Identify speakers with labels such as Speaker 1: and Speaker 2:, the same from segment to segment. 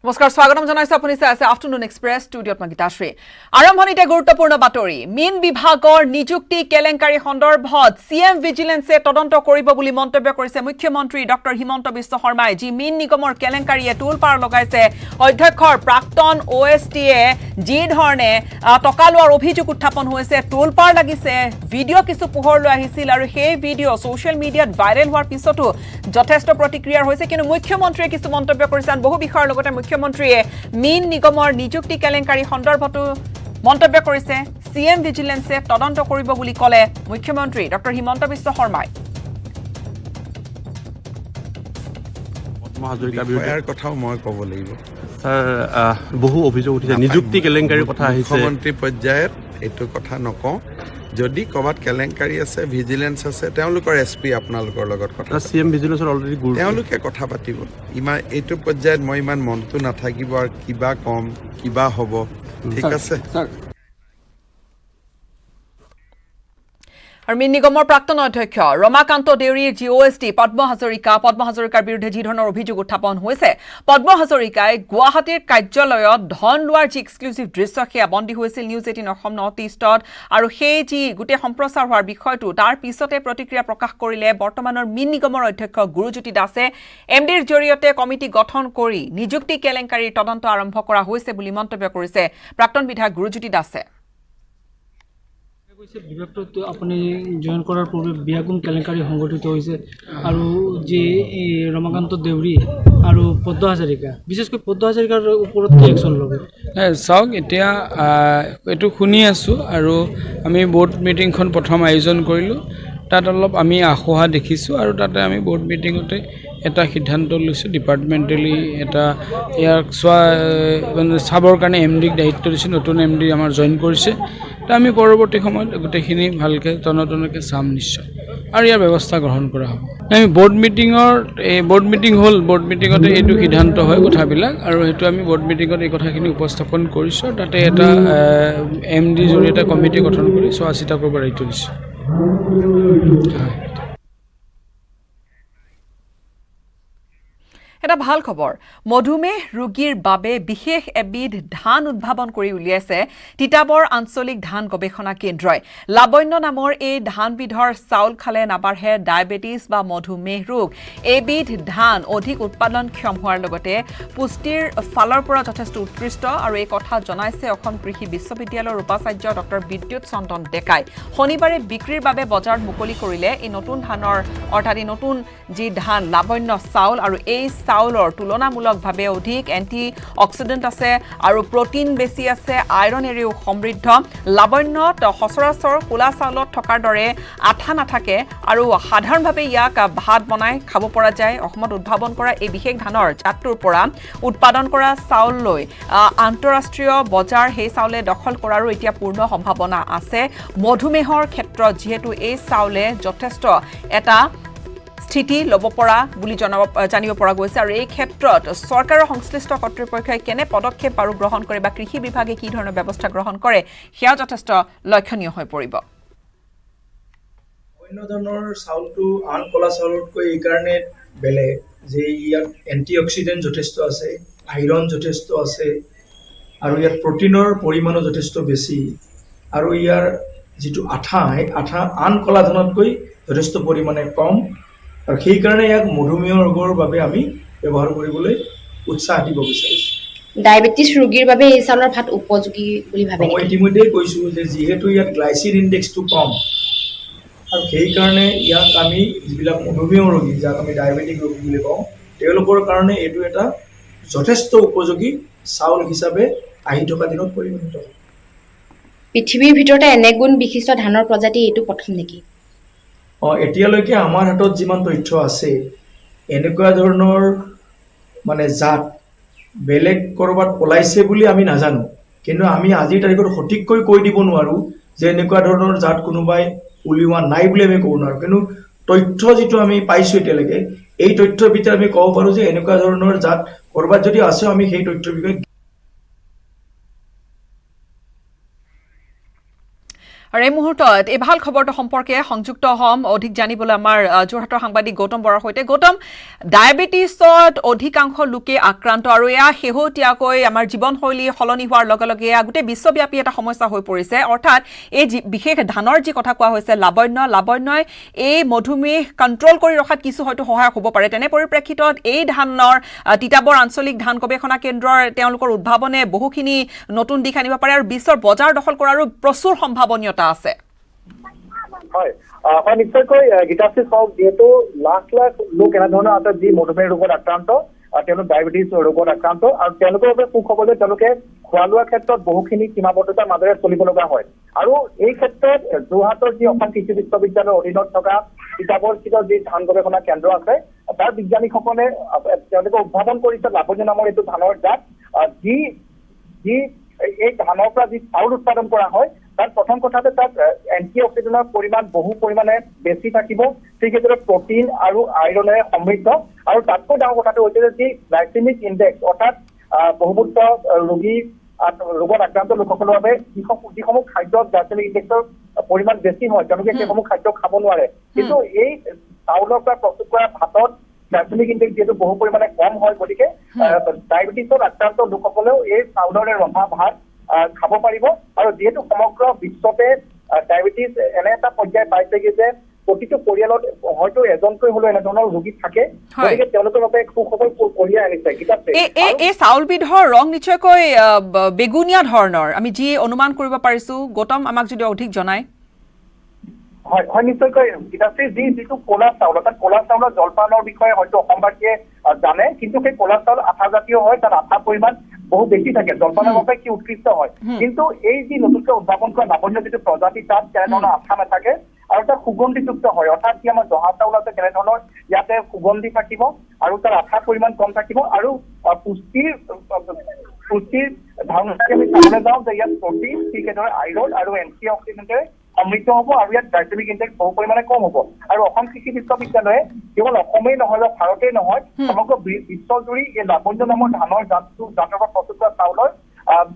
Speaker 1: নমস্কাৰ স্বাগতম জনাইছো আপুনি চাই আছে আফটাৰনুন এক্সপ্ৰেছ ষ্টুডিঅ'ত মই গীতাশ্ৰী আৰম্ভণিতে গুৰুত্বপূৰ্ণ বাতৰি মীন বিভাগৰ নিযুক্তি কেলেংকাৰী সন্দৰ্ভত সিএম ভিজিলেন্সে তদন্ত কৰিব বুলি মন্তব্য কৰিছে মুখ্যমন্ত্ৰী ডক্টৰ হিমন্ত বিশ্ব শৰ্মাই যি মীন নিগমৰ কেলেংকাৰীয়ে টুল পাৰ লগাইছে অধ্যক্ষৰ প্ৰাক্তন ওএছটিয়ে যি ধৰণে টকা লোৱাৰ অভিযোগ উত্থাপন হৈছে টুল পাৰ লাগিছে ভিডিঅ' কিছু পোহৰলৈ আহিছিল আৰু সেই ভিডিঅ' ছ'চিয়েল মিডিয়াত ভাইৰেল হোৱাৰ পিছতো যথেষ্ট প্ৰতিক্ৰিয়া হৈছে কিন্তু মুখ্যমন্ত্ৰীয়ে কিছু মন্তব্য কৰিছে বহু বিষয়ৰ লগতে মুখ্যমন্ত্ৰীয়ে মীন নিগমৰ নিযুক্তি কেলেংকাৰী সন্দৰ্ভতো মন্তব্য কৰিছে সিএম ভিজিলেন্সে তদন্ত কৰিব বুলি ক'লে মুখ্যমন্ত্ৰী ডক্টৰ হিমন্ত বিশ্ব শৰ্মাই
Speaker 2: মহাজৰিকাৰ কথাও মই ক'ব লাগিব
Speaker 3: স্যাৰ বহু অভিযোগ উঠিছে নিযুক্তি কেলেংকাৰীৰ কথা আহিছে
Speaker 2: মুখ্যমন্ত্ৰী পৰ্যায়ত এইটো কথা নকওঁ যদি ক'ৰবাত কেলেংকাৰী আছে ভিজিলেন্স আছে তেওঁলোকৰ এছপি আপোনালোকৰ লগত কথা
Speaker 3: সিএম ভিজিলেন্সৰ অলৰেডি
Speaker 2: তেওঁলোকে কথা পাতিব ইমান এইটো পৰ্যায়ত মই ইমান মনটো নাথাকিব আৰু কিবা কম কিবা হ'ব ঠিক আছে
Speaker 1: আৰু মীন নিগমৰ প্ৰাক্তন অধ্যক্ষ ৰমাকান্ত দেউৰীৰ যি ওএছটি পদ্ম হাজৰিকাৰ বিৰুদ্ধে যি ধৰণৰ অভিযোগ উত্থাপন হৈছে পদ্ম হাজৰিকাই গুৱাহাটীৰ কাৰ্যালয়ত ধন লোৱাৰ যি এক্সক্লুচিভ দৃশ্য সেয়া বন্দী হৈছিল নিউজ 18 অসম নৰ্থ ইষ্টত আৰু সেই যি গোটেই সম্প্ৰচাৰ হোৱাৰ বিষয়টো তাৰ পিছতে প্ৰতিক্ৰিয়া প্ৰকাশ কৰিলে বৰ্তমানৰ মীন নিগমৰ অধ্যক্ষ গুৰুজ্যোতি দাসে এমডিৰ জৰিয়তে কমিটি গঠন কৰি নিযুক্তি কেলেংকাৰীৰ তদন্ত আৰম্ভ কৰা হৈছে বুলি মন্তব্য কৰিছে প্ৰাক্তন বিধায়ক গুৰুজ্যোতি দাসে
Speaker 4: বিভাগটো আপুনি জয়েন কৰাৰ পূৰ্বে বিয়াগুণ কেলেংকাৰী সংঘটিত হৈছে আৰু যে ৰমাকান্ত দেউৰী আৰু পদ্ম হাজৰিকা বিশেষকৈ পদ্ম হাজৰিকাৰ ওপৰত কি একশ্যন ল'ব
Speaker 5: চাওক এতিয়া এইটো শুনি আছোঁ আৰু আমি বোৰ্ড মিটিংখন প্ৰথম আয়োজন কৰিলোঁ তাত অলপ আমি আশোহা দেখিছোঁ আৰু তাতে আমি বোৰ্ড মিটিঙতে এটা সিদ্ধান্ত লৈছোঁ ডিপাৰ্টমেণ্টেলি এটা ইয়াক চাবৰ কাৰণে এমডিক দায়িত্ব দিছে নতুন এমডি আমাৰ জইন কৰিছে তো আমি পৰৱৰ্তী সময়ত গোটেইখিনি ভালকৈ তন্নতন্নকৈ চাম নিশ্চয় আৰু ইয়াৰ ব্যৱস্থা গ্ৰহণ কৰা হ'ব আমি বোৰ্ড মিটিং হ'ল বোৰ্ড মিটিঙতে এইটো সিদ্ধান্ত হয় কথাবিলাক আৰু সেইটো আমি বোৰ্ড মিটিঙত এই কথাখিনি উপস্থাপন কৰিছোঁ তাতে এটা এমডিৰ জৰিয়তে কমিটি গঠন কৰি চোৱা চিতা কৰিব দায়িত্ব দিছোঁ
Speaker 1: এটা ভাল খবৰ মধুমেহ ৰোগীৰ বাবে বিশেষ এবিধ ধান উদ্ভাৱন কৰি উলিয়াইছে তিতাবৰ আঞ্চলিক ধান গৱেষণা কেন্দ্ৰই লাবণ্য নামৰ এই ধানবিধৰ চাউল খালে নাবাঢ়ে ডায়েবেটিছ বা মধুমেহ ৰোগ এবিধ ধান অধিক উৎপাদনক্ষম হোৱাৰ লগতে পুষ্টিৰ ফালৰ পৰা যথেষ্ট উৎকৃষ্ট আৰু এই কথা জনাইছে অসম কৃষি বিশ্ববিদ্যালয়ৰ উপাচাৰ্য ডক্টৰ বিদ্যুৎ চন্দন ডেকাই শনিবাৰে বিক্ৰীৰ বাবে বজাৰত মুকলি কৰিলে এই নতুন ধানৰ অৰ্থাৎ এই নতুন যি ধান লাবণ্য চাউল আৰু এই চাউলৰ তুলনামূলকভাৱে অধিক এণ্টি অক্সিডেণ্ট আছে আৰু প্ৰটিন বেছি আছে আইৰনেৰেও সমৃদ্ধ লাবণ্যত সচৰাচৰ কোলা চাউলত থকাৰ দৰে আঠা নাথাকে আৰু সাধাৰণভাৱে ইয়াক ভাত বনাই খাব পৰা যায় অসমত উদ্ভাৱন কৰা এই বিশেষ ধানৰ জাতটোৰ পৰা উৎপাদন কৰা চাউল লৈ আন্তঃৰাষ্ট্ৰীয় বজাৰ সেই চাউলে দখল কৰাৰো এতিয়া পূৰ্ণ সম্ভাৱনা আছে মধুমেহৰ ক্ষেত্ৰত যিহেতু এই চাউলে যথেষ্ট এটা স্থিতি ল'ব পৰা বুলি জানিব পৰা গৈছে আৰু এই ক্ষেত্ৰত চৰকাৰৰ সংশ্লিষ্ট কৰ্তৃপক্ষই কেনে পদক্ষেপ আৰু গ্ৰহণ কৰে বা কৃষি বিভাগে কি ধৰণৰ ব্যৱস্থা গ্ৰহণ কৰে সেয়া যথেষ্ট লক্ষণীয় হৈ পৰিব
Speaker 6: অন্য ধৰণৰ চাউলটো আন কলা চাউলতকৈ এই কাৰণে বেলেগ যে ইয়াত এণ্টি অক্সিডেণ্ট যথেষ্ট আছে আইৰণ যথেষ্ট আছে আৰু ইয়াত প্ৰটিনৰ পৰিমাণো যথেষ্ট বেছি আৰু ইয়াৰ যিটো আঠা সেই আঠা আন কলা ধানতকৈ যথেষ্ট পৰিমাণে কম আৰু সেইকাৰণে ইয়াক মধুমেহ ৰোগৰ বাবে আমি ব্যৱহাৰ কৰিবলৈ উৎসাহ দিব বিচাৰিছোঁ
Speaker 7: ডায়েবেটিছ ৰোগীৰ বাবে এই চাউলৰ ভাত উপযোগী বুলি ভাবে
Speaker 6: মই ইতিমধ্যেই কৈছোঁ যে যিহেতু ইয়াত গ্লাইচিন ইণ্ডেক্সটো কম আৰু সেইকাৰণে ইয়াক আমি যিবিলাক মধুমেহ ৰোগী যাক আমি ডায়েবেটিক ৰোগী বুলি কওঁ তেওঁলোকৰ কাৰণে এইটো এটা যথেষ্ট উপযোগী চাউল হিচাপে আহি থকা দিনত পৰিগণিত হ'ব
Speaker 7: পৃথিৱীৰ ভিতৰতে এনে গুণ বিশিষ্ট ধানৰ প্ৰজাতি এইটো প্ৰথম নেকি
Speaker 6: এতিয়ালৈকে আমাৰ হাতত যিমান তথ্য আছে এনেকুৱা ধৰণৰ মানে জাত বেলেগ ক'ৰবাত ওলাইছে বুলি আমি নাজানো কিন্তু আমি আজিৰ তাৰিখত সঠিককৈ কৈ দিব নোৱাৰোঁ যে এনেকুৱা ধৰণৰ জাত কোনোবাই উলিওৱা নাই বুলি আমি ক'ব নোৱাৰোঁ কিন্তু তথ্য যিটো আমি পাইছোঁ এতিয়ালৈকে এই তথ্যৰ ভিতৰত আমি ক'ব পাৰোঁ যে এনেকুৱা ধৰণৰ জাত ক'ৰবাত যদি আছে আমি সেই তথ্যৰ বিষয়ে
Speaker 1: আৰু এই মুহূৰ্তত এই ভাল খবৰটো সম্পৰ্কে সংযুক্ত হ'ম অধিক জানিবলৈ আমাৰ যোৰহাটৰ সাংবাদিক গৌতম বৰাৰ সৈতে। গৌতম, ডায়েবেটিছত অধিকাংশ লোকে আক্ৰান্ত আৰু এয়া শেহতীয়াকৈ আমাৰ জীৱনশৈলী সলনি হোৱাৰ লগে লগে গোটেই বিশ্বব্যাপী এটা সমস্যা হৈ পৰিছে। অৰ্থাৎ এই বিশেষ ধানৰ যি কথা কোৱা হৈছে লাবণ্যই এই মধুমেহ কণ্ট্ৰল কৰি ৰখাত কিছু হয়তো সহায়ক হ'ব পাৰে। তেনে পৰিপ্ৰেক্ষিতত এই ধানৰ তিতাবৰ আঞ্চলিক ধান গৱেষণা কেন্দ্ৰৰ তেওঁলোকৰ উদ্ভাৱনে বহুখিনি নতুন দিশ আনিব পাৰে আৰু বিশ্বৰ বজাৰ দখল কৰাৰো প্ৰচুৰ সম্ভাৱনীয়তা আছে।
Speaker 8: হয় নিশ্চয়কৈ গীতাশ্ৰী চাওক, যিহেতু লাখ লাখ লোক এনেধৰণৰ আছে যি মধুমেহ ৰোগত আক্ৰান্ত, তেওঁলোক ডায়েবেটিছ ৰোগত আক্ৰান্ত, আৰু তেওঁলোকৰ বাবে সুখবৰ যে তেওঁলোকে খোৱা লোৱাৰ ক্ষেত্ৰত বহুখিনি সীমাবদ্ধতাৰ মাজেৰে চলিব লগা হয়। আৰু এই ক্ষেত্ৰত যোৰহাটৰ যি অসম কৃষি বিশ্ববিদ্যালয়ৰ অধীনত থকা তিতাবৰস্থিত যি ধান গৱেষণা কেন্দ্ৰ আছে, তাৰ বিজ্ঞানীসকলে তেওঁলোকে উদ্ভাৱন কৰিছে লাবণ্য নামৰ এইটো ধানৰ জাত, যি এই ধানৰ পৰা যি চাউল উৎপাদন কৰা হয় তাত প্ৰথম কথাতে তাত এন্টি অক্সিডেণ্টৰ পৰিমাণ বহু পৰিমাণে বেছি থাকিব, ঠিক সেইদৰে প্ৰটিন আৰু আইৰনেৰে সমৃদ্ধ। আৰু তাতকৈ ডাঙৰ কথাটো হৈছে যে যি গ্লাইচেমিক ইণ্ডেক্স, অৰ্থাৎ বহুমূত্ৰ ৰোগত আক্ৰান্ত লোকসকলৰ বাবে যিসমূহ খাদ্যত গ্লাইচেমিক ইণ্ডেক্সৰ পৰিমাণ বেছি হয় তেওঁলোকে সেইসমূহ খাদ্য খাব নোৱাৰে। কিন্তু এই চাউলৰ পৰা প্ৰস্তুত কৰা ভাতত গ্লাইচেমিক ইণ্ডেক্স যিহেতু বহু পৰিমাণে কম হয়, গতিকে ডায়েবেটিছত আক্ৰান্ত লোকসকলেও এই চাউলৰে ৰন্ধা ভাত খাব পাৰিব। আৰু যিহেতু সমগ্ৰ বিশ্বতে ডায়েবেটিছ এনে এটা পৰ্যায় পাইছেগৈ যে প্ৰতিটো পৰিয়ালত হয়তো এজনকৈ হলেও এনেধৰণৰ ৰোগী থাকে, গতিকে তেওঁলোকৰ বাবে সুখবৰ কঢ়িয়াই আনিছে।
Speaker 1: এই চাউলবিধৰ ৰং নিশ্চয়কৈ বেগুনীয়া ধৰণৰ আমি যি অনুমান কৰিব পাৰিছো। গৌতম, আমাক যদি অধিক জনায়।
Speaker 8: হয় নিশ্চয়কৈ গীতাশ্ৰী, যিটো ক'লা চাউল, অৰ্থাৎ ক'লা চাউলৰ জলপানৰ বিষয়ে হয়তো অসমবাসীয়ে জানে, কিন্তু সেই ক'লা চাউল আঠা জাতীয় হয়, তাত আঠাৰ পৰিমাণ বহু বেছি থাকে, জলপানৰ বাবে কি উৎকৃষ্ট হয়। কিন্তু এই যি নতুনকৈ উদ্ভাৱন কৰা লাবণ্য যিটো প্ৰজাতি, তাত তেনেধৰণৰ আঠা নাথাকে আৰু তাত সুগন্ধিযুক্ত হয়। অৰ্থাৎ কি আমাৰ জহা চাউল আছে তেনেধৰণৰ ইয়াতে সুগন্ধি থাকিব আৰু তাৰ আঠাৰ পৰিমাণ কম থাকিব। আৰু পুষ্টিৰ ধাৰণা আমি চাবলৈ যাওঁ যে ইয়াত প্ৰটিন, ঠিক সেইদৰে আইৰণ আৰু এন্টি অক্সিডেণ্টে সমৃদ্ধ হ'ব, আৰু ইয়াত গ্লাইচেমিক ইণ্ডেক্স বহু পৰিমাণে কম হ'ব। আৰু অসম কৃষি বিশ্ববিদ্যালয়ে কেৱল অসমেই নহয় বা ভাৰতেই নহয়, সমগ্ৰ বিশ্বজুৰি এই লাবণ্য নামৰ ধানৰ জাতৰ পৰা প্ৰস্তুত কৰা চাউলৰ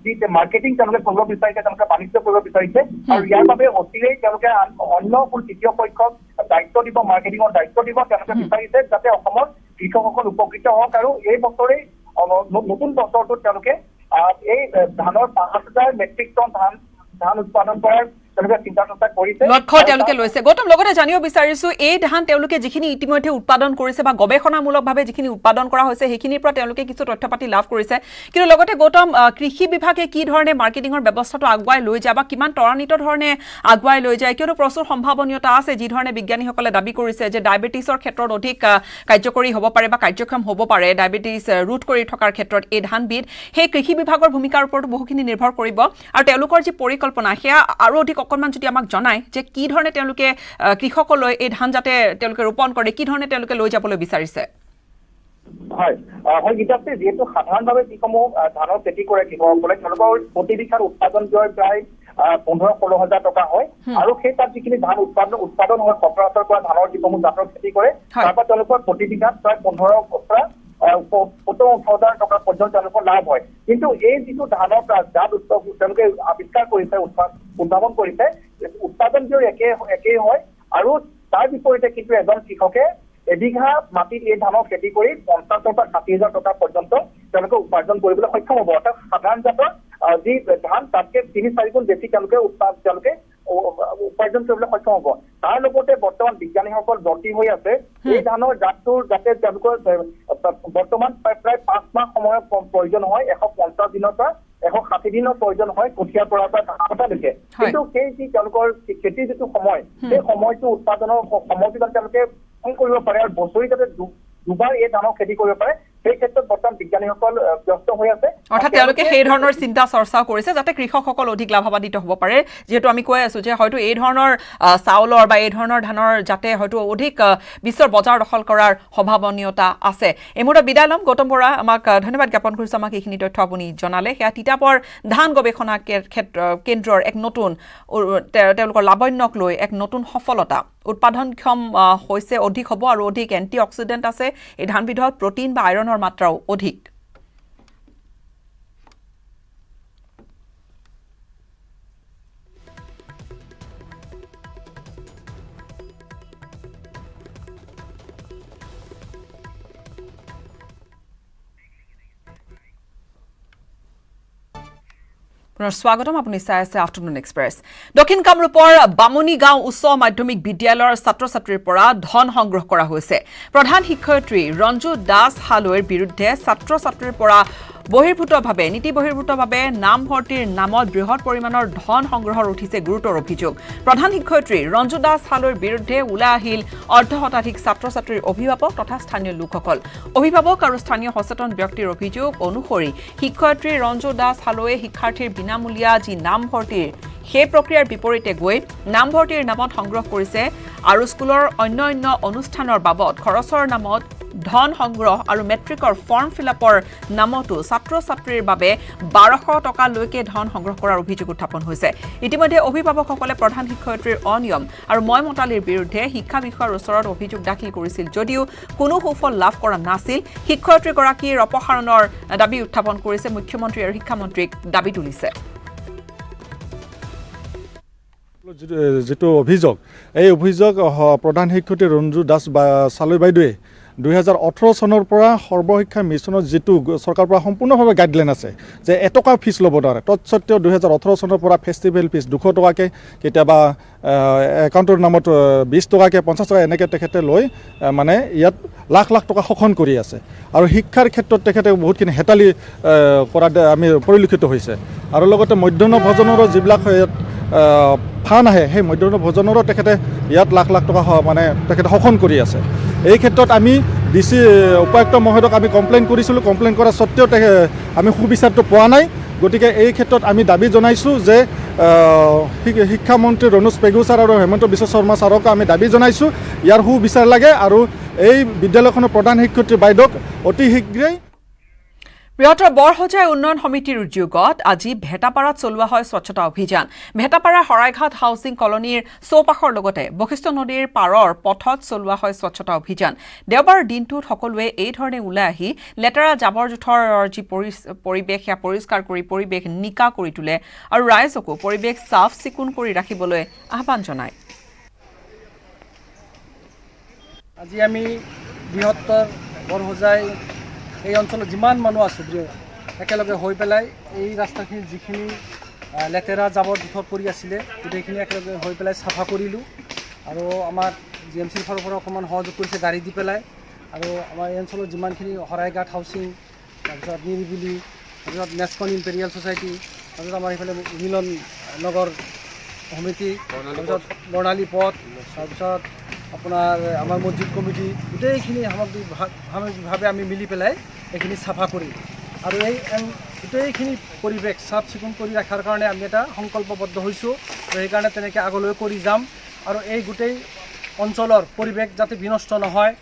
Speaker 8: যি মাৰ্কেটিং তেওঁলোকে কৰিব বিচাৰিছে, তেওঁলোকে বাণিজ্য কৰিব বিচাৰিছে। আৰু ইয়াৰ বাবে অচিৰেই তেওঁলোকে অন্য তৃতীয় পক্ষক দায়িত্ব দিব, মাৰ্কেটিঙৰ দায়িত্ব দিব। তেওঁলোকে বিচাৰিছে যাতে অসমৰ কৃষকসকল উপকৃত হওক। আৰু এই বছৰেই নতুন বছৰটোত তেওঁলোকে এই ধানৰ ৫,০০০ মেট্ৰিক টন ধান উৎপাদন কৰাৰ
Speaker 1: লক্ষ্য তেওঁলোকে লৈছে। গৌতম, লগতে জানিব বিচাৰিছো এই ধান তেওঁলোকে যিখিনি ইতিমধ্যে উৎপাদন কৰিছে বা গৱেষণামূলকভাৱে যিখিনি উৎপাদন কৰা হৈছে সেইখিনিৰ পৰা তেওঁলোকে কিছু তথ্য পাতি লাভ কৰিছে, কিন্তু লগতে গৌতম, কৃষি বিভাগে কি ধৰণে মাৰ্কেটিঙৰ ব্যৱস্থাটো আগুৱাই লৈ যায় বা কিমান ত্বৰান্বিত ধৰণে আগুৱাই লৈ যায়, কিয়নো প্ৰচুৰ সম্ভাৱনীয়তা আছে যি ধৰণে বিজ্ঞানীসকলে দাবী কৰিছে যে ডায়েবেটিছৰ ক্ষেত্ৰত অধিক কাৰ্যকৰী হ'ব পাৰে বা কাৰ্যক্ষম হ'ব পাৰে ডায়েবেটিছ ৰোধ কৰি থকাৰ ক্ষেত্ৰত এই ধানবিধ। সেই কৃষি বিভাগৰ ভূমিকাৰ ওপৰতো বহুখিনি নিৰ্ভৰ কৰিব আৰু তেওঁলোকৰ যি পৰিকল্পনা সেয়া আৰু অধিক অকণমান যদি আমাক জনায় যে কি ধৰণে তেওঁলোকে কৃষকলৈ এই ধান যাতে তেওঁলোকে ৰোপণ কৰে, কি ধৰণে তেওঁলোকে লৈ যাবলৈ বিচাৰিছে।
Speaker 8: হয় গীতাশ্ৰী, যিহেতু সাধাৰণভাৱে যিসমূহ ধানৰ খেতি কৰে কৃষকসকলে, তেওঁলোকৰ প্ৰতি বিঘাৰ উৎপাদন ব্যয় প্ৰায় ১৫-১৬ হাজাৰ টকা হয়। আৰু সেই তাত যিখিনি ধান উৎপাদন হয় সচৰাচৰ কৰা ধানৰ যিসমূহ জাতৰ খেতি কৰে, তাৰ পৰা তেওঁলোকৰ প্ৰতি বিঘাত প্ৰায় ১৫ পৰা ১৭-১৮ টকা পৰ্যন্ত তেওঁলোকৰ লাভ হয়। কিন্তু এই যিটো ধানৰ জাত তেওঁলোকে আৱিষ্কাৰ কৰিছে, উদ্ভাৱন কৰিছে, উৎপাদন ব্যয় একেই হয়। আৰু তাৰ বিপৰীতে কিন্তু এজন কৃষকে এবিঘা মাটিত এই ধানৰ খেতি কৰি ৫০,০০০ পৰা ৬০,০০০ টকা পৰ্যন্ত তেওঁলোকে উপাৰ্জন কৰিবলৈ সক্ষম হ'ব। অৰ্থাৎ সাধাৰণ জাতৰ যি ধান তাতকে ৩-৪ গুণ বেছি তেওঁলোকে উপাৰ্জন কৰিবলৈ সক্ষম হ'ব। তাৰ লগতে বৰ্তমান বিজ্ঞানীসকল ব্ৰতী হৈ আছে এই ধানৰ জাতটোৰ যাতে তেওঁলোকৰ বৰ্তমান প্ৰায় ৫ মাহ সময়ৰ প্ৰয়োজন হয়, ১৫০ দিনৰ পৰা ১৬০ দিনৰ প্ৰয়োজন হয় কঠীয়াৰ পৰা ধান কটালৈকে। কিন্তু সেই যি তেওঁলোকৰ খেতিৰ যিটো সময়, সেই সময়টো উৎপাদনৰ সময়টো যাতে তেওঁলোকে কৰিব পাৰে আৰু বছৰি যাতে দুবাৰ এই ধানৰ খেতি কৰিব পাৰে, সেই ক্ষেত্ৰত বৰ্তমান বিজ্ঞানীসকল ব্যস্ত হৈ আছে।
Speaker 1: অৰ্থাৎ তেওঁলোকে সেই ধৰণৰ চিন্তা চৰ্চাও কৰিছে যাতে কৃষকসকল অধিক লাভান্বিত হ'ব পাৰে। যিহেতু আমি কৈ আছো যে হয়তো এই ধৰণৰ চাউলৰ বা এই ধৰণৰ ধানৰ যাতে হয়তো অধিক বিশ্বৰ বজাৰ দখল কৰাৰ সম্ভাৱনীয়তা আছে। এই মুহূৰ্তত বিদায় ল'ম। গৌতম বৰা, আমাক ধন্যবাদ জ্ঞাপন কৰিছোঁ, আমাক এইখিনি তথ্য আপুনি জনালে। সেয়া তিতাবৰ ধান গৱেষণা কেন্দ্ৰৰ এক নতুন তেওঁলোকৰ লাবণ্যক লৈ এক নতুন সফলতা। উৎপাদনক্ষম হৈছে, অধিক হ'ব আৰু অধিক এণ্টি অক্সিডেণ্ট আছে এই ধানবিধত, প্ৰটিন বা আইৰণৰ মাত্ৰাও অধিক। পুনৰ স্বাগতম আপুনি চাই আছে আফটাৰনুন এক্সপ্ৰেছ দক্ষিণ কামৰূপৰ বামুনী গাঁও উচ্চ মাধ্যমিক বিদ্যালয়ৰ ছাত্ৰ ছাত্ৰীৰ পৰা ধন সংগ্ৰহ কৰা হৈছে প্ৰধান শিক্ষয়িত্ৰী ৰঞ্জু দাস হালৈৰ বিৰুদ্ধে ছাত্ৰ ছাত্ৰীৰ পৰা নীতি বহিৰ্ভূতভাৱে নামভৰ্তিৰ নামত বৃহৎ পৰিমাণৰ ধন সংগ্ৰহৰ উঠিছে গুৰুতৰ অভিযোগ প্ৰধান শিক্ষয়িত্ৰী ৰঞ্জু দাস হালৈৰ বিৰুদ্ধে ওলাই আহিল অৰ্ধশতাধিক ছাত্ৰ ছাত্ৰীৰ অভিভাৱক তথা স্থানীয় লোকসকল অভিভাৱক আৰু স্থানীয় সচেতন ব্যক্তিৰ অভিযোগ অনুসৰি শিক্ষয়িত্ৰী ৰঞ্জু দাস হালৈয়ে শিক্ষাৰ্থীৰ বিনামূলীয়া যি নামভৰ্তিৰ সেই প্ৰক্ৰিয়াৰ বিপৰীতে গৈ নামভৰ্তিৰ নামত সংগ্ৰহ কৰিছে আৰু স্কুলৰ অন্য অনুষ্ঠানৰ বাবদ খৰচৰ নামত ধন সংগ্ৰহ আৰু মেট্ৰিকৰ ফৰ্ম ফিলআপৰ নামতো ছাত্ৰ ছাত্ৰীৰ বাবে 1200 টকালৈকে ধন সংগ্ৰহ কৰাৰ অভিযোগ উত্থাপন হৈছে ইতিমধ্যে অভিভাৱকসকলে প্ৰধান শিক্ষয়িত্ৰীৰ অনিয়ম আৰু ময়মতালিৰ বিৰুদ্ধে শিক্ষা বিষয়ৰ ওচৰত অভিযোগ দাখিল কৰিছিল যদিও কোনো সুফল লাভ কৰা নাছিল শিক্ষয়িত্ৰীগৰাকীৰ অপসাৰণৰ দাবী উত্থাপন কৰিছে মুখ্যমন্ত্ৰী আৰু শিক্ষামন্ত্ৰীক দাবী তুলিছে
Speaker 9: যেটো অভিযোগ এই অভিযোগ প্ৰধান শিক্ষয়িত্ৰী ৰঞ্জু দাস হালৈ বাইদেৱে 2018 চনৰ পৰা সৰ্বশিক্ষা মিছনৰ যেটো চৰকাৰৰ পৰা সম্পূৰ্ণভাৱে গাইডলাইন আছে যে এটকা ফিজ ল'ব নোৱাৰে তৎসত্ত্বেও 2018 চনৰ পৰা ফেষ্টিভেল ফিজ 200 টকাকে কেতিয়াবা একাউণ্টৰ নামত 20 টকাকে 50 টকা এনেকৈ তেখেতে লৈ মানে ইয়াত লাখ লাখ টকা শোষণ কৰি আছে আৰু শিক্ষাৰ ক্ষেত্ৰত তেখেতে বহুতখিনি হেতালি কৰা আমি পৰিলক্ষিত হৈছে আৰু লগতে মধ্যাহ্ন ভোজনৰো যিবিলাক ফান আহে সেই মধ্যাহ্ন ভোজনৰো তেখেতে ইয়াত লাখ লাখ টকা মানে তেখেতে শোষণ কৰি আছে এই ক্ষেত্ৰত আমি ডিসি উপায়ুক্ত মহোদয়ক আমি কমপ্লেইন কৰিছিলোঁ কমপ্লেইন কৰা সত্ত্বেও আমি সুবিচাৰটো পোৱা নাই গতিকে এই ক্ষেত্ৰত আমি দাবী জনাইছোঁ যে শিক্ষামন্ত্ৰী ৰনোজ পেগু ছাৰ আৰু হেমন্ত বিশ্ব শৰ্মা ছাৰক আমি দাবী জনাইছোঁ ইয়াৰ সুবিচাৰ লাগে আৰু এই বিদ্যালয়খনৰ প্ৰধান শিক্ষয়িত্ৰী বাইদেউক অতি শীঘ্ৰেই
Speaker 1: বৃহত্তৰ বৰহজাই উন্নয়ন সমিতিৰ উদ্যোগত আজি ভেটাপাৰাত চলোৱা হয় স্বচ্ছতা অভিযান ভেটাপাৰা হৰাইঘাট হাউচিং কলনীৰ চৌপাশৰ লগতে বশিষ্ঠ নদীৰ পাৰৰ পথত চলোৱা হয় স্বচ্ছতা অভিযান দেওবাৰ দিনটোত সকলোৱে এই ধৰণে ওলাই আহি লেতেৰা জাবৰ জোথৰ যি পৰিৱেশ সেয়া পৰিষ্কাৰ কৰি পৰিৱেশ নিকা কৰি তোলে আৰু ৰাইজকো পৰিৱেশ চাফ চিকুণ কৰি ৰাখিবলৈ আহ্বান জনায়
Speaker 4: আজি আমি বৃহত্তৰ বৰহজাই এই অঞ্চলত যিমান মানুহ আছে একেলগে হৈ পেলাই এই ৰাস্তাখিনি যিখিনি লেতেৰা জাবৰ জোথৰ পৰি আছিলে গোটেইখিনি একেলগে হৈ পেলাই চাফা কৰিলোঁ আৰু আমাৰ জিএমচিৰ ফালৰ পৰা অকণমান সহযোগ কৰিছে গাড়ী দি পেলাই আৰু আমাৰ এই অঞ্চলত যিমানখিনি হৰাইঘাট হাউচিং তাৰপিছত নিৰিবিলি তাৰপিছত নেচকন ইম্পেৰিয়েল ছ'চাইটি তাৰপিছত আমাৰ এইফালে মিলন নগৰ সমিতি তাৰপিছত বৰ্ণালী পথ তাৰপিছত আপোনাৰ আমাৰ মছজিদ কমিটি গোটেইখিনি সামগ্ৰিকভাৱে আমি মিলি পেলাই এইখিনি চাফা কৰি আৰু এই গোটেইখিনি পৰিৱেশ চাফ চিকুণ কৰি ৰখাৰ কাৰণে আমি এটা সংকল্পবদ্ধ হৈছোঁ আৰু সেইকাৰণে তেনেকৈ আগলৈ কৰি যাম আৰু এই গোটেই অঞ্চলৰ পৰিৱেশ যাতে বিনষ্ট নহয়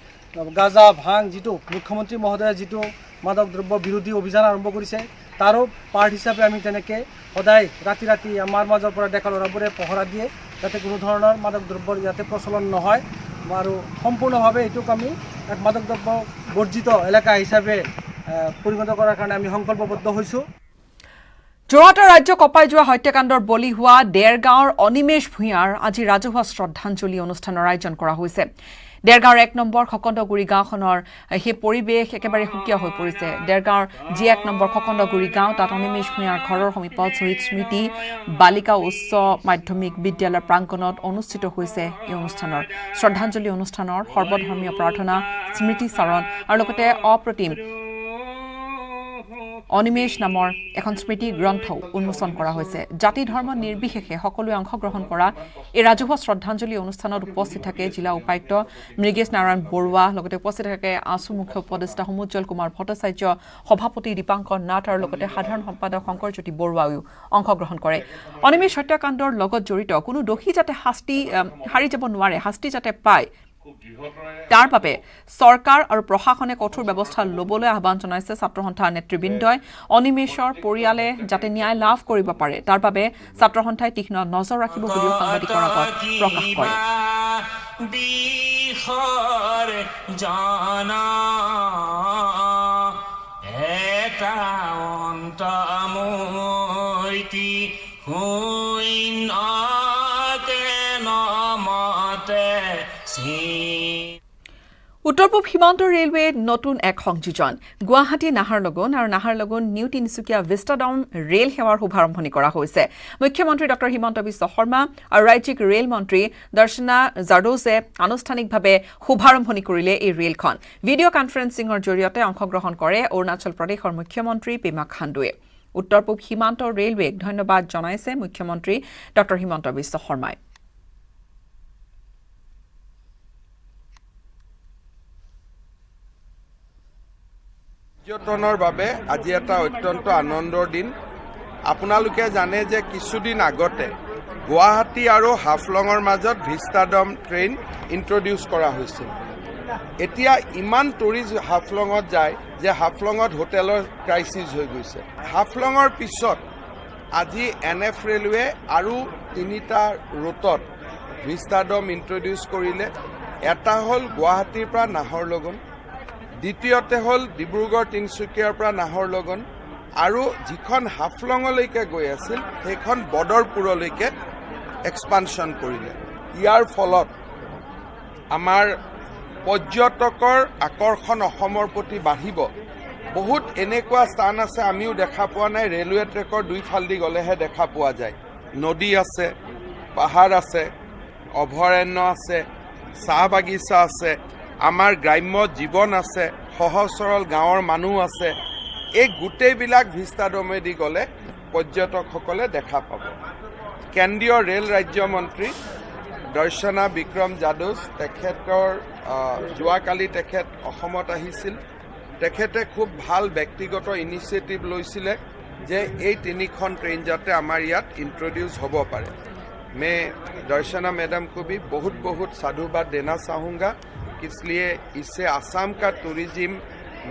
Speaker 4: গাঁজা ভাং যিটো মুখ্যমন্ত্ৰী মহোদয়ে যিটো মাদক দ্ৰব্য বিৰোধী অভিযান আৰম্ভ কৰিছে তাৰো পাৰ্ট হিচাপে আমি তেনেকৈ সদায় ৰাতি আমাৰ মাজৰ পৰা ডেকা ল'ৰাবোৰে পহৰা দিয়ে যাতে কোনো ধৰণৰ মাদক দ্ৰব্যৰ ইয়াতে প্ৰচলন নহয় আৰু সম্পূৰ্ণভাৱে এইটোক আমি এক মাদক দ্ৰব্য বৰ্জিত এলেকা হিচাপে পৰিণত কৰাৰ কাৰণে আমি সংকল্পবদ্ধ হৈছোঁ
Speaker 1: যোৰহাটৰ ৰাজ্য কঁপাই যোৱা হত্যাকাণ্ডৰ বলি হোৱা দেৰগাঁৱৰ অনিমেশ ভূঞাৰ আজি ৰাজহুৱা শ্ৰদ্ধাঞ্জলি অনুষ্ঠানৰ আয়োজন কৰা হৈছে দেৰগাঁৱৰ 1 নম্বৰ খকন্দগুৰি গাঁওখনৰ সেই পৰিৱেশ একেবাৰে সুকীয়া হৈ পৰিছে দেৰগাঁৱৰ যি 1 নম্বৰ খকন্দগুৰি গাঁও তাত অনিমেশ ভূঞাৰ ঘৰৰ সমীপত শ্বহীদ স্মৃতি বালিকা উচ্চ মাধ্যমিক বিদ্যালয়ৰ প্ৰাংগণত অনুষ্ঠিত হৈছে এই অনুষ্ঠানৰ শ্ৰদ্ধাঞ্জলি অনুষ্ঠানৰ সৰ্বধৰ্মীয় প্ৰাৰ্থনা স্মৃতি চাৰণ আৰু লগতে অপ্ৰতিম অনিমেশ নামৰ এখন স্মৃতি গ্ৰন্থও উন্মোচন কৰা হৈছে জাতি ধৰ্ম নিৰ্বিশেষে সকলোৱে অংশগ্ৰহণ কৰা এই ৰাজহুৱা শ্ৰদ্ধাঞ্জলি অনুষ্ঠানত উপস্থিত থাকে জিলা উপায়ুক্ত মৃগেশ নাৰায়ণ বৰুৱা লগতে উপস্থিত থাকে আছু মুখ্য উপদেষ্টা সমুজ্জ্বল কুমাৰ ভট্টাচাৰ্য সভাপতি দীপাংকৰ নাথ আৰু লগতে সাধাৰণ সম্পাদক শংকৰজ্যোতি বৰুৱায়ো অংশগ্ৰহণ কৰে অনিমেশ হত্যাকাণ্ডৰ লগত জড়িত কোনো দোষী যাতে হাৰি যাব নোৱাৰে শাস্তি যাতে পায় তাৰ বাবে চৰকাৰ আৰু প্ৰশাসনে কঠোৰ ব্যৱস্থা ল'বলৈ আহ্বান জনাইছে ছাত্ৰ সন্থাৰ নেতৃবৃন্দই অনিমেশৰ পৰিয়ালে যাতে ন্যায় লাভ কৰিব পাৰে তাৰ বাবে ছাত্ৰ সন্থাই তীক্ষ্ণ নজৰ ৰাখিব বুলিও সাংবাদিকৰ আগত প্ৰকাশ কৰে উত্তৰ পূব সীমান্ত ৰেলৱে নতুন এক সংযোজন গুৱাহাটী নাহাৰলগুন আৰু নাহাৰলগুন নিউ তিনিচুকীয়া ভিষ্টাডাউন ৰেল সেৱাৰ শুভাৰম্ভণি কৰা হৈছে মুখ্যমন্ত্ৰী ডক্টৰ হিমন্ত বিশ্ব শৰ্মা আৰু ৰাজ্যিক ৰেল মন্ত্ৰী দৰ্শনা জাৰ্দোজে আনুষ্ঠানিকভাৱে শুভাৰম্ভণি কৰিলে এই ৰেলখন ভিডিঅ' কনফাৰেন্সিঙৰ জৰিয়তে অংশগ্ৰহণ কৰে অৰুণাচল প্ৰদেশৰ মুখ্যমন্ত্ৰী পেমা খাণ্ডুৱে উত্তৰ পূব সীমান্ত ৰেলৱেক ধন্যবাদ জনাইছে মুখ্যমন্ত্ৰী ডক্টৰ হিমন্ত বিশ্ব শৰ্মাই
Speaker 2: পৰ্যটনৰ বাবে আজি এটা অত্যন্ত আনন্দৰ দিন আপোনালোকে জানে যে কিছুদিন আগতে গুৱাহাটী আৰু হাফলঙৰ মাজত ভিষ্টাডম ট্ৰেইন ইন্ট্ৰডিউচ কৰা হৈছিল এতিয়া ইমান টুৰিষ্ট হাফলঙত যায় যে হাফলঙত হোটেলৰ ক্ৰাইচিছ হৈ গৈছে হাফলঙৰ পিছত আজি NF ৰেলৱে আৰু 3টা ৰুটত ভিষ্টাডম ইন্ট্ৰডিউচ কৰিলে এটা হ'ল গুৱাহাটীৰ পৰা নাহৰলগুন দ্বিতীয়তে হ'ল ডিব্ৰুগড় তিনিচুকীয়াৰ পৰা নাহৰলগুন আৰু যিখন হাফলঙলৈকে গৈ আছিল সেইখন বদৰপুৰলৈকে এক্সপানশ্যন কৰিলে ইয়াৰ ফলত আমাৰ পৰ্যটকৰ আকৰ্ষণ অসমৰ প্ৰতি বাঢ়িব বহুত এনেকুৱা স্থান আছে আমিও দেখা পোৱা নাই ৰেলৱে ট্ৰেকৰ দুইফালদি গ'লেহে দেখা পোৱা যায় নদী আছে পাহাৰ আছে অভয়াৰণ্য আছে চাহ বাগিচা আছে আমাৰ গ্ৰাম্য জীৱন আছে সহজ সৰল গাঁৱৰ মানুহ আছে এই গোটেইবিলাক ভিষ্টাডমেদি গ'লে পৰ্যটকসকলে দেখা পাব কেন্দ্ৰীয় ৰেল ৰাজ্যমন্ত্ৰী দৰ্শনা বিক্ৰম জাদোজ তেখেতৰ যোৱাকালি তেখেত অসমত আহিছিল তেখেতে খুব ভাল ব্যক্তিগত ইনিচিয়েটিভ লৈছিলে যে এই 3খন ট্ৰেইন যাতে আমাৰ ইয়াত ইন্ট্ৰডিউচ হ'ব পাৰে मैं दर्शना मैडम को भी बहुत बहुत साधुवाद देना चाहूँगा इसलिए इससे आसाम का टूरिज्म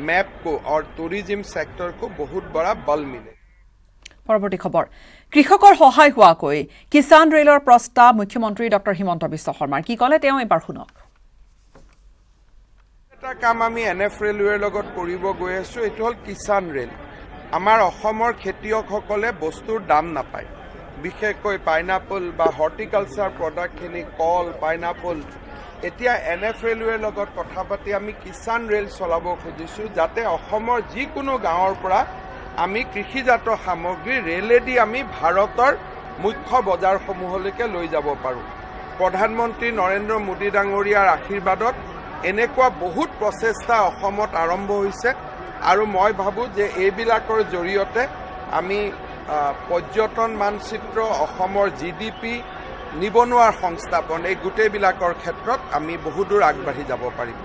Speaker 2: मैप को और टूरिज्म सेक्टर को बहुत बड़ा बल मिले
Speaker 1: পৰৱৰ্তী খবৰ কৃষকৰ সহায় হোৱাকৈ কিষাণ ৰেলৰ প্ৰস্তাৱ মুখ্যমন্ত্ৰী ডক্টৰ হিমন্ত বিশ্ব শৰ্মাৰ কি ক'লে তেওঁ এবাৰ শুনক
Speaker 2: এটা কাম আমি NF ৰেলৱেৰ লগত কৰিব গৈ আছো এটো হ'ল কিষাণ ৰেল আমাৰ অসমৰ খেতিয়কসকলে বস্তুৰ দাম নাপায় বিশেষকৈ পাইনাপল বা হৰ্টিকালচাৰ প্ৰডাক্টখিনি কল পাইনাপল এতিয়া NF ৰেলৱেৰ লগত কথা পাতি আমি কিষাণ ৰেল চলাব খুজিছো যাতে অসমৰ যিকোনো গাঁৱৰ পৰা আমি কৃষিজাত সামগ্ৰী ৰেলেদি আমি ভাৰতৰ মুখ্য বজাৰসমূহলৈকে লৈ যাব পাৰোঁ প্ৰধানমন্ত্ৰী নৰেন্দ্ৰ মোদী ডাঙৰীয়াৰ আশীৰ্বাদত এনেকুৱা বহুত প্ৰচেষ্টা অসমত আৰম্ভ হৈছে আৰু মই ভাবোঁ যে এইবিলাকৰ জৰিয়তে আমি পৰ্যটন মানচিত্ৰ অসমৰ GDP নিবনুৱাৰ সংস্থাপন এই গোটেইবিলাকৰ ক্ষেত্ৰত আমি বহুদূৰ আগবাঢ়ি যাব পাৰিম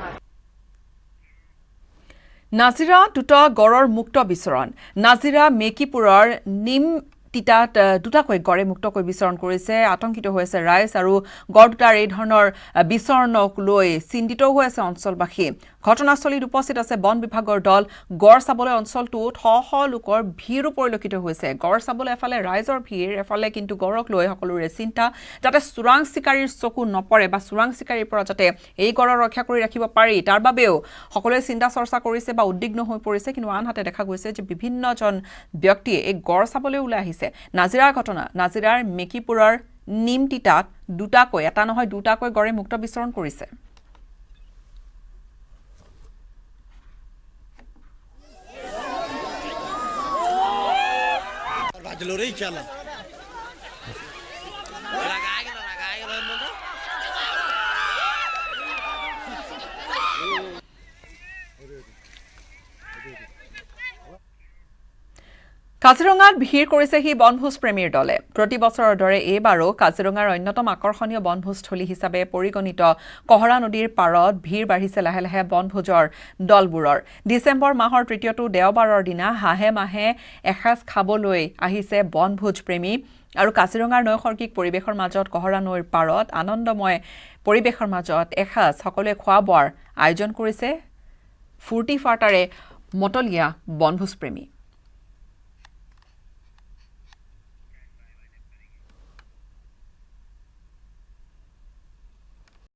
Speaker 1: নাজিৰা দুটা গড়ৰ মুক্ত বিচৰণ নাজিৰা মেকিপুৰৰ নিম তিতাত দুটাকৈ গড়ে মুক্তকৈ বিচৰণ কৰিছে আতংকিত হৈছে ৰাইজ আৰু গড় দুটাৰ এই ধৰণৰ বিচৰণক লৈ চিন্তিত হৈ আছে অঞ্চলবাসী ঘটনাস্থলীত উপস্থিত আছে বন বিভাগৰ দল গড় চাবলৈ অঞ্চলটোত শ লোকৰ ভিৰ পৰিলক্ষিত হৈছে গড় চাবলৈ এফালে ৰাইজৰ ভিৰ এফালে কিন্তু গড়ক লৈ সকলোৰে চিন্তা যাতে চোৰাং চিকাৰীৰ চকু নপৰে বা চোৰাং চিকাৰীৰ পৰা যাতে এই গড়ৰ ৰক্ষা কৰি ৰাখিব পাৰি তাৰ বাবেও সকলোৱে চিন্তা চৰ্চা কৰিছে বা উদ্বিগ্ন হৈ পৰিছে কিন্তু আনহাতে দেখা গৈছে যে বিভিন্নজন ব্যক্তিয়ে এই গড় চাবলৈ ওলাই আহিছে নাজিৰাৰ ঘটনা নাজিৰাৰ মেকিপুৰৰ নিমতিতাত দুটাকৈ এটা নহয় দুটাকৈ গড়ে মুক্ত বিচৰণ কৰিছে কাজিৰঙাত ভিৰ কৰিছেহি বনভোজ প্ৰেমীৰ দলে প্ৰতি বছৰৰ দৰে এইবাৰো কাজিৰঙাৰ অন্যতম আকৰ্ষণীয় বনভোজস্থলী হিচাপে পৰিগণিত কহৰা নদীৰ পাৰত ভিৰ বাঢ়িছে লাহে লাহে বনভোজৰ দলবোৰৰ ডিচেম্বৰ মাহৰ ৩য়টো দেওবাৰৰ দিনা হাঁহে মাহে এসাঁজ খাবলৈ আহিছে বনভোজ প্ৰেমী আৰু কাজিৰঙাৰ নৈসৰ্গিক পৰিৱেশৰ মাজত কহৰা নৈৰ পাৰত আনন্দময় পৰিৱেশৰ মাজত এসাঁজ সকলোৱে খোৱা বোৱাৰ আয়োজন কৰিছে ফূৰ্তি ফাৰ্তাৰে মতলীয়া বনভোজ প্ৰেমী